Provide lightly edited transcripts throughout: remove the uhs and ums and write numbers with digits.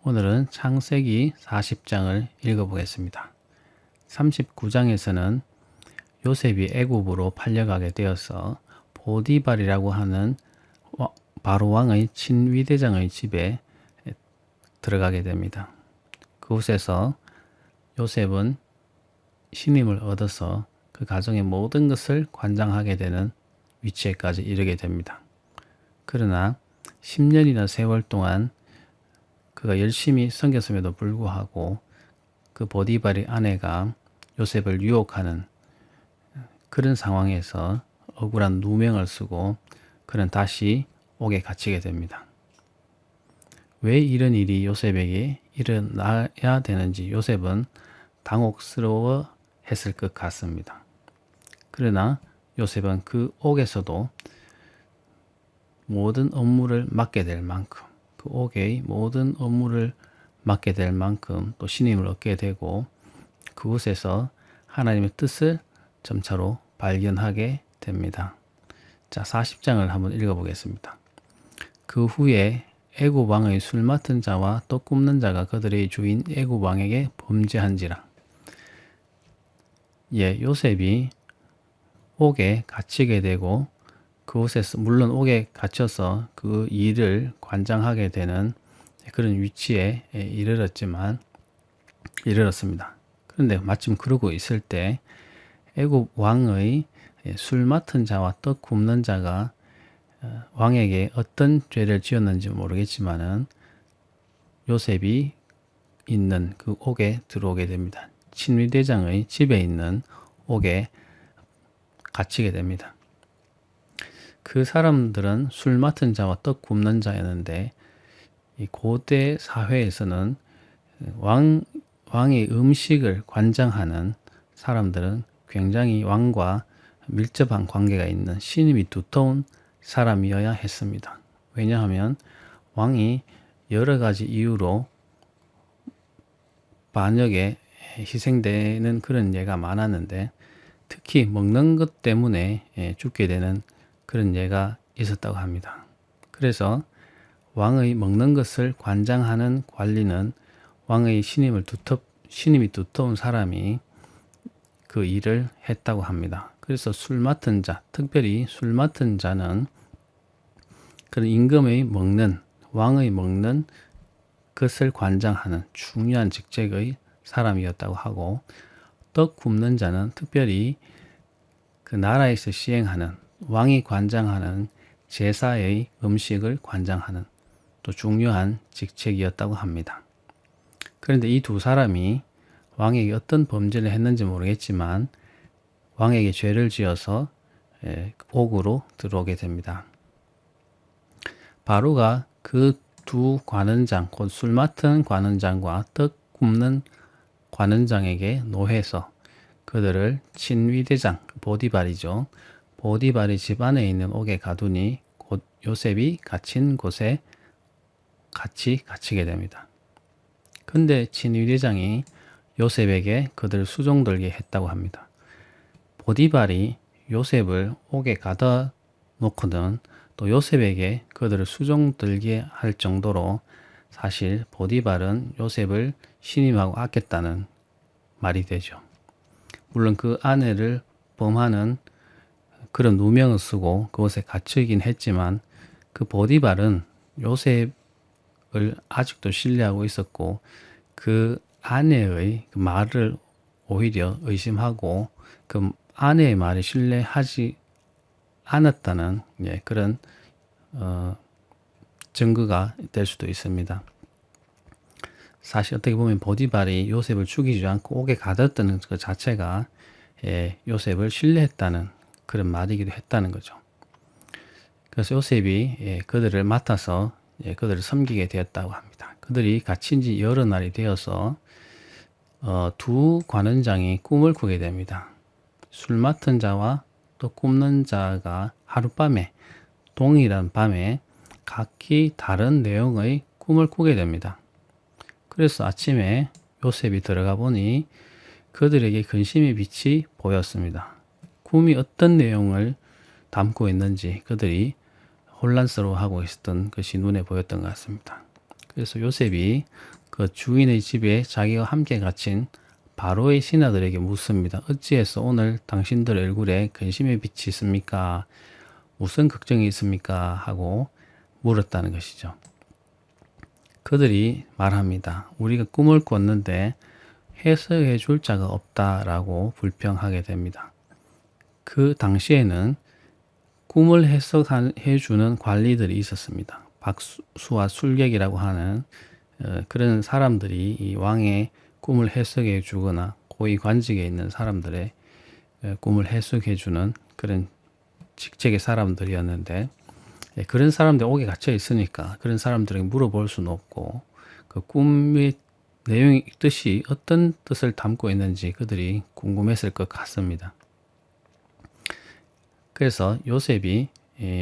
오늘은 창세기 40장을 읽어보겠습니다. 39장에서는 요셉이 애굽으로 팔려가게 되어서 보디발이라고 하는 바로 왕의 친위대장의 집에 들어가게 됩니다. 그곳에서 요셉은 신임을 얻어서 그 가정의 모든 것을 관장하게 되는 위치에까지 이르게 됩니다. 그러나 10년이나 세월 동안 그가 열심히 섬겼음에도 불구하고 그 보디발의 아내가 요셉을 유혹하는 그런 상황에서 억울한 누명을 쓰고 그는 다시 옥에 갇히게 됩니다. 왜 이런 일이 요셉에게 일어나야 되는지 요셉은 당혹스러워 했을 것 같습니다. 그러나 요셉은 그 옥에서도 모든 업무를 맡게 될 만큼 그 옥의 모든 업무를 맡게 될 만큼 또 신임을 얻게 되고 그곳에서 하나님의 뜻을 점차로 발견하게 됩니다. 자, 40장을 한번 읽어보겠습니다. 그 후에 애굽 왕의 술 맡은 자와 떡 굽는 자가 그들의 주인 애굽 왕에게 범죄한지라. 요셉이 옥에 갇히게 되고 그곳에서 물론 옥에 갇혀서 그 일을 관장하게 되는 그런 위치에 이르렀습니다. 그런데 마침 그러고 있을 때 애굽 왕의 술 맡은 자와 떡 굽는 자가 왕에게 어떤 죄를 지었는지 모르겠지만은 요셉이 있는 그 옥에 들어오게 됩니다. 친위대장의 집에 있는 옥에 갇히게 됩니다. 그 사람들은 술 맡은 자와 떡 굽는 자였는데 이 고대 사회에서는 왕의 음식을 관장하는 사람들은 굉장히 왕과 밀접한 관계가 있는 신임이 두터운 사람이어야 했습니다. 왜냐하면 왕이 여러 가지 이유로 반역에 희생되는 그런 예가 많았는데 특히 먹는 것 때문에 죽게 되는 그런 예가 있었다고 합니다. 그래서 왕의 먹는 것을 관장하는 관리는 왕의 신임이 두터운 사람이 그 일을 했다고 합니다. 그래서 술 맡은 자, 특별히 술 맡은 자는 그런 왕의 먹는 것을 관장하는 중요한 직책의 사람이었다고 하고 떡 굽는 자는 특별히 그 나라에서 시행하는 왕이 관장하는 제사의 음식을 관장하는 또 중요한 직책이었다고 합니다. 그런데 이 두 사람이 왕에게 어떤 범죄를 했는지 모르겠지만 왕에게 죄를 지어서 옥으로 들어오게 됩니다. 바로가 그 두 관원장, 곧 술 맡은 관원장과 떡 굽는 관원장에게 노해서 그들을 친위대장, 보디발이죠. 보디발의 집 안에 있는 옥에 가두니 곧 요셉이 갇힌 곳에 같이 갇히게 됩니다. 근데 친위대장이 요셉에게 그들을 수종들게 했다고 합니다. 보디발이 요셉을 옥에 가둬 놓고는 또 요셉에게 그들을 수종들게 할 정도로 사실 보디발은 요셉을 신임하고 아꼈다는 말이 되죠. 물론 그 아내를 범하는 그런 누명을 쓰고 그곳에 갇히긴 했지만 그 보디발은 요셉을 아직도 신뢰하고 있었고 그 아내의 그 말을 오히려 의심하고 그 아내의 말을 신뢰하지 않았다는 그런 증거가 될 수도 있습니다. 사실 어떻게 보면 보디발이 요셉을 죽이지 않고 옥에 가뒀다는 그 자체가 요셉을 신뢰했다는 그런 말이기도 했다는 거죠. 그래서 요셉이 그들을 맡아서 그들을 섬기게 되었다고 합니다. 그들이 갇힌 지 여러 날이 되어서 두 관원장이 꿈을 꾸게 됩니다. 술 맡은 자와 또 굽는 자가 하룻밤에 동일한 밤에 각기 다른 내용의 꿈을 꾸게 됩니다. 그래서 아침에 요셉이 들어가 보니 그들에게 근심의 빛이 보였습니다. 꿈이 어떤 내용을 담고 있는지 그들이 혼란스러워하고 있었던 것이 눈에 보였던 것 같습니다. 그래서 요셉이 그 주인의 집에 자기와 함께 갇힌 바로의 신하들에게 묻습니다. 어찌해서 오늘 당신들 얼굴에 근심의 빛이 있습니까? 무슨 걱정이 있습니까? 하고 물었다는 것이죠. 그들이 말합니다. 우리가 꿈을 꿨는데 해석해 줄 자가 없다라고 불평하게 됩니다. 그 당시에는 꿈을 해석해 주는 관리들이 있었습니다. 박수와 술객이라고 하는 그런 사람들이 이 왕의 꿈을 해석해 주거나 고위 관직에 있는 사람들의 꿈을 해석해 주는 그런 직책의 사람들이었는데, 그런 사람들 옥에 갇혀 있으니까 그런 사람들에게 물어볼 수는 없고, 그 꿈의 내용의 뜻이 어떤 뜻을 담고 있는지 그들이 궁금했을 것 같습니다. 그래서 요셉이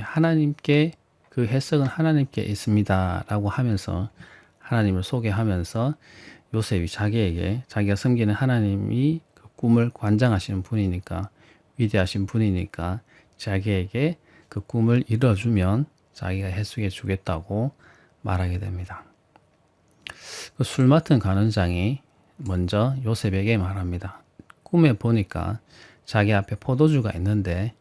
하나님께, 그 해석은 하나님께 있습니다 라고 하면서 하나님을 소개하면서 요셉이 자기에게, 자기가 섬기는 하나님이 그 꿈을 관장하시는 분이니까, 위대하신 분이니까 자기에게 그 꿈을 이뤄주면 자기가 해석해 주겠다고 말하게 됩니다. 그 술 맡은 관원장이 먼저 요셉에게 말합니다. 꿈에 보니까 자기 앞에 포도주가 있는데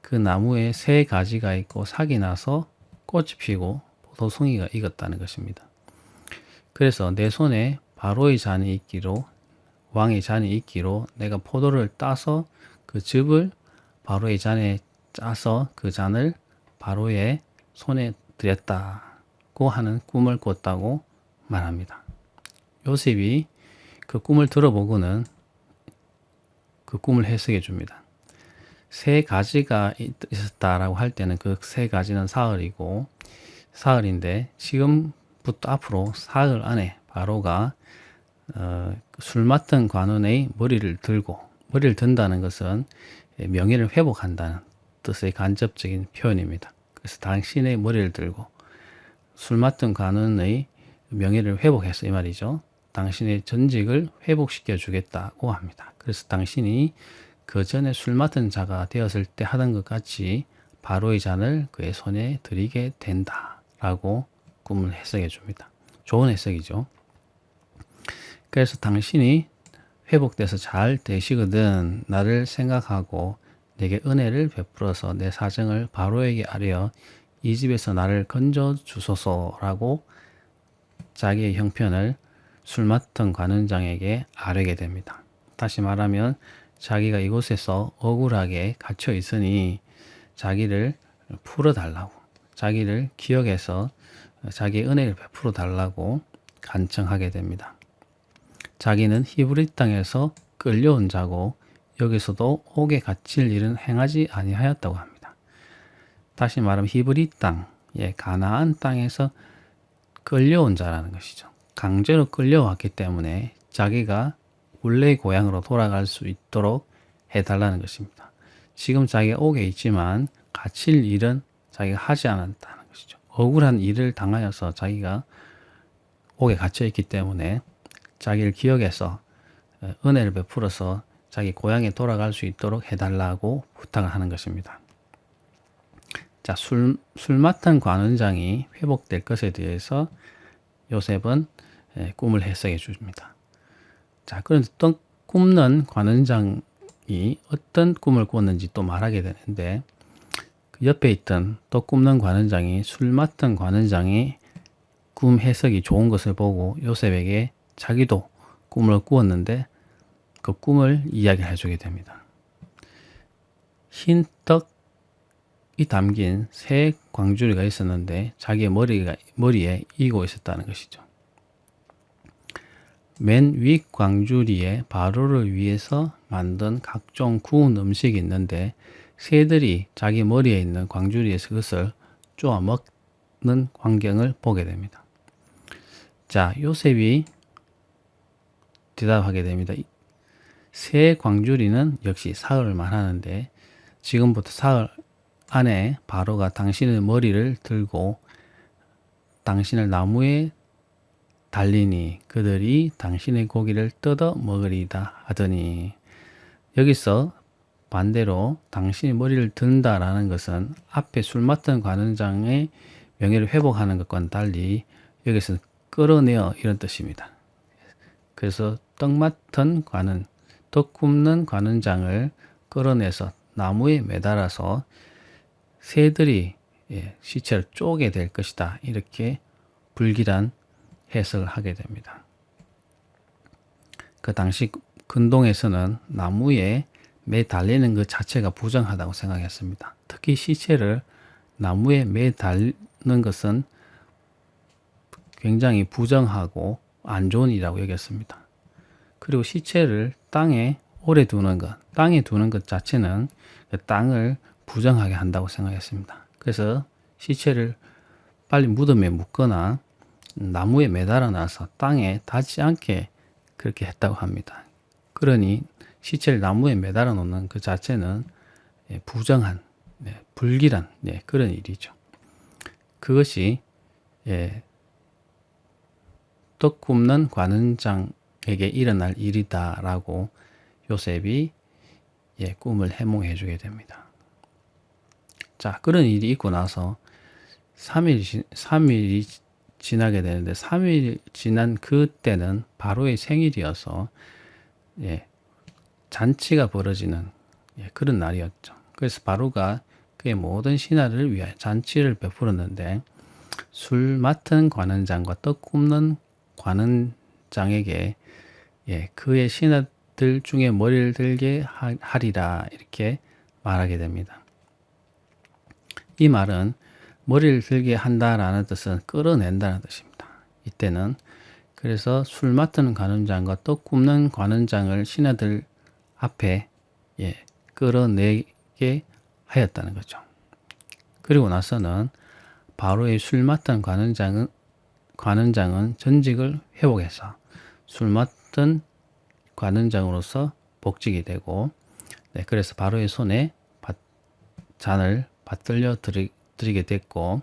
그 나무에 새 가지가 있고 삭이 나서 꽃이 피고 포도송이가 익었다는 것입니다. 그래서 내 손에 바로의 잔이 있기로, 왕의 잔이 있기로 내가 포도를 따서 그 즙을 바로의 잔에 짜서 그 잔을 바로의 손에 드렸다고 하는 꿈을 꿨다고 말합니다. 요셉이 그 꿈을 들어보고는 그 꿈을 해석해 줍니다. 세 가지가 있었다라고 할 때는 그 세 가지는 사흘인데 지금부터 앞으로 사흘 안에 바로가 술 맡은 관원의 머리를 든다는 것은 명예를 회복한다는 뜻의 간접적인 표현입니다. 그래서 당신의 머리를 들고 술 맡은 관원의 명예를 회복해서 이 말이죠. 당신의 전직을 회복시켜 주겠다고 합니다. 그래서 당신이 그 전에 술 맡은 자가 되었을 때 하던 것 같이 바로의 잔을 그의 손에 드리게 된다라고 꿈을 해석해 줍니다. 좋은 해석이죠. 그래서 당신이 회복돼서 잘 되시거든 나를 생각하고 내게 은혜를 베풀어서 내 사정을 바로에게 아뢰어 이 집에서 나를 건져 주소서라고 자기의 형편을 술 맡은 관원장에게 아뢰게 됩니다. 다시 말하면 자기가 이곳에서 억울하게 갇혀 있으니 자기를 풀어달라고, 자기를 기억해서 자기의 은혜를 베풀어 달라고 간청하게 됩니다. 자기는 히브리 땅에서 끌려온 자고 여기서도 옥에 갇힐 일은 행하지 아니하였다고 합니다. 다시 말하면 히브리 땅, 가나안 땅에서 끌려온 자라는 것이죠. 강제로 끌려왔기 때문에 자기가 원래의 고향으로 돌아갈 수 있도록 해달라는 것입니다. 지금 자기가 옥에 있지만 갇힐 일은 자기가 하지 않았다는 것이죠. 억울한 일을 당하여서 자기가 옥에 갇혀 있기 때문에 자기를 기억해서 은혜를 베풀어서 자기 고향에 돌아갈 수 있도록 해달라고 부탁을 하는 것입니다. 자, 술 맡은 관원장이 회복될 것에 대해서 요셉은 꿈을 해석해 줍니다. 자, 그런데 또 꿈는 관원장이 어떤 꿈을 꿨는지 또 말하게 되는데, 그 옆에 있던 또 꿈는 관원장이 술 맡은 관원장이 꿈 해석이 좋은 것을 보고 요셉에게 자기도 꿈을 꾸었는데 그 꿈을 이야기해 주게 됩니다. 흰 떡이 담긴 새 광주리가 있었는데 자기의 머리에 이고 있었다는 것이죠. 맨 위 광주리에 바로를 위해서 만든 각종 구운 음식이 있는데 새들이 자기 머리에 있는 광주리에서 그것을 쪼아 먹는 광경을 보게 됩니다. 자, 요셉이 대답하게 됩니다. 새 광주리는 역시 사흘을 말하는데 지금부터 사흘 안에 바로가 당신의 머리를 들고 당신을 나무에 달리니 그들이 당신의 고기를 뜯어 먹으리다 하더니, 여기서 반대로 당신이 머리를 든다라는 것은 앞에 술 맡은 관원장의 명예를 회복하는 것과는 달리 여기서 끌어내어 이런 뜻입니다. 그래서 떡 맡은 관은, 떡 굽는 관은장을 끌어내서 나무에 매달아서 새들이 시체를 쪼개 될 것이다. 이렇게 불길한 해석을 하게 됩니다. 그 당시 근동에서는 나무에 매달리는 것 자체가 부정하다고 생각했습니다. 특히 시체를 나무에 매달는 것은 굉장히 부정하고 안 좋은 일이라고 여겼습니다. 그리고 시체를 땅에 오래 두는 것, 땅에 두는 것 자체는 그 땅을 부정하게 한다고 생각했습니다. 그래서 시체를 빨리 무덤에 묻거나 나무에 매달아 놔서 땅에 닿지 않게 그렇게 했다고 합니다. 그러니 시체를 나무에 매달아 놓는 그 자체는 부정한, 불길한 그런 일이죠. 그것이 떡 굽는 관은장에게 일어날 일이다라고 요셉이 꿈을 해몽해 주게 됩니다. 자, 그런 일이 있고 나서 3일이 지나게 되는데 3일 지난 그때는 바로의 생일이어서 잔치가 벌어지는 그런 날이었죠. 그래서 바로가 그의 모든 신하를 위하여 잔치를 베풀었는데 술 맡은 관은장과 떡 굽는 관은장에게 그의 신하들 중에 머리를 들게 하리라 이렇게 말하게 됩니다. 이 말은 머리를 들게 한다라는 뜻은 끌어낸다는 뜻입니다. 이때는 그래서 술 맡은 관은장과 떡 굽는 관은장을 신하들 앞에 끌어내게 하였다는 거죠. 그리고 나서는 바로의 술 맡은 관은장은 전직을 회복해서 술 맡은 관은장으로서 복직이 되고 그래서 바로의 손에 잔을 받들려 드리게 됐고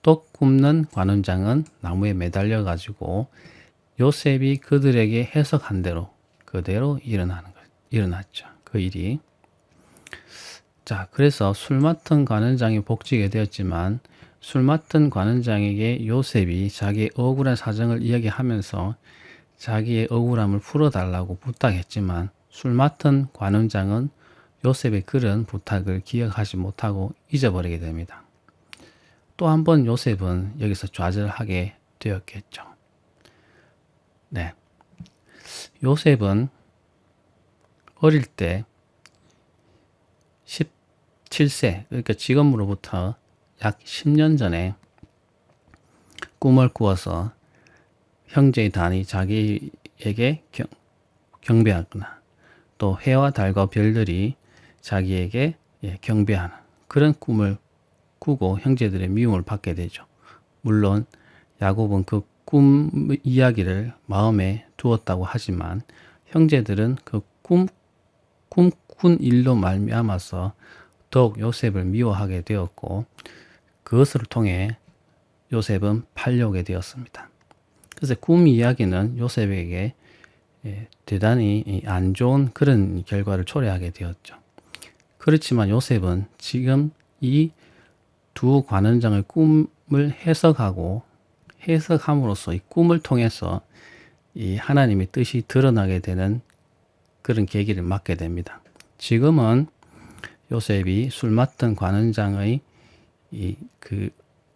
떡 굽는 관은장은 나무에 매달려 가지고 요셉이 그들에게 해석한 대로 그대로 일어났죠. 그 일이. 자, 그래서 술 맡은 관은장이 복직이 되었지만 술 맡은 관은장에게 요셉이 자기의 억울한 사정을 이야기하면서 자기의 억울함을 풀어달라고 부탁했지만 술 맡은 관은장은 요셉의 그런 부탁을 기억하지 못하고 잊어버리게 됩니다. 또 한 번 요셉은 여기서 좌절하게 되었겠죠. 요셉은 어릴 때 17세, 그러니까 지금으로부터 약 10년 전에 꿈을 꾸어서 형제의 단이 자기에게 경배하거나 또 해와 달과 별들이 자기에게 경배하는 그런 꿈을 꾸고 형제들의 미움을 받게 되죠. 물론 야곱은 그 꿈 이야기를 마음에 두었다고 하지만 형제들은 그 꿈꾼 일로 말미암아서 더욱 요셉을 미워하게 되었고 그것을 통해 요셉은 팔려오게 되었습니다. 그래서 꿈 이야기는 요셉에게 대단히 안 좋은 그런 결과를 초래하게 되었죠. 그렇지만 요셉은 지금 이 두 관원장의 꿈을 해석함으로써 이 꿈을 통해서 이 하나님의 뜻이 드러나게 되는 그런 계기를 맞게 됩니다. 지금은 요셉이 술 맡은 관원장의 그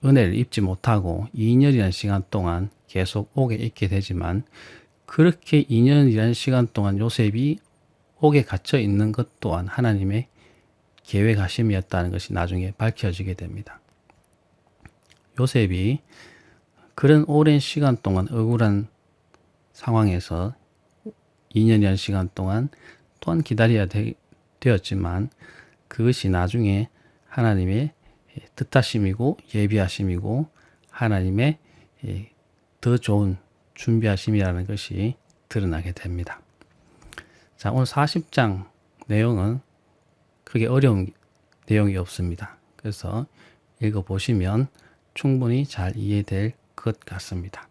은혜를 입지 못하고 2년이라는 시간 동안 계속 옥에 있게 되지만 그렇게 2년이라는 시간 동안 요셉이 옥에 갇혀 있는 것 또한 하나님의 계획하심이었다는 것이 나중에 밝혀지게 됩니다. 요셉이 그런 오랜 시간 동안 억울한 상황에서 2년이라는 시간 동안 또한 기다려야 되었지만 그것이 나중에 하나님의 뜻하심이고 예비하심이고 하나님의 더 좋은 준비하심이라는 것이 드러나게 됩니다. 자, 오늘 40장 내용은 그렇게 어려운 내용이 없습니다. 그래서 읽어보시면 충분히 잘 이해될 것 같습니다.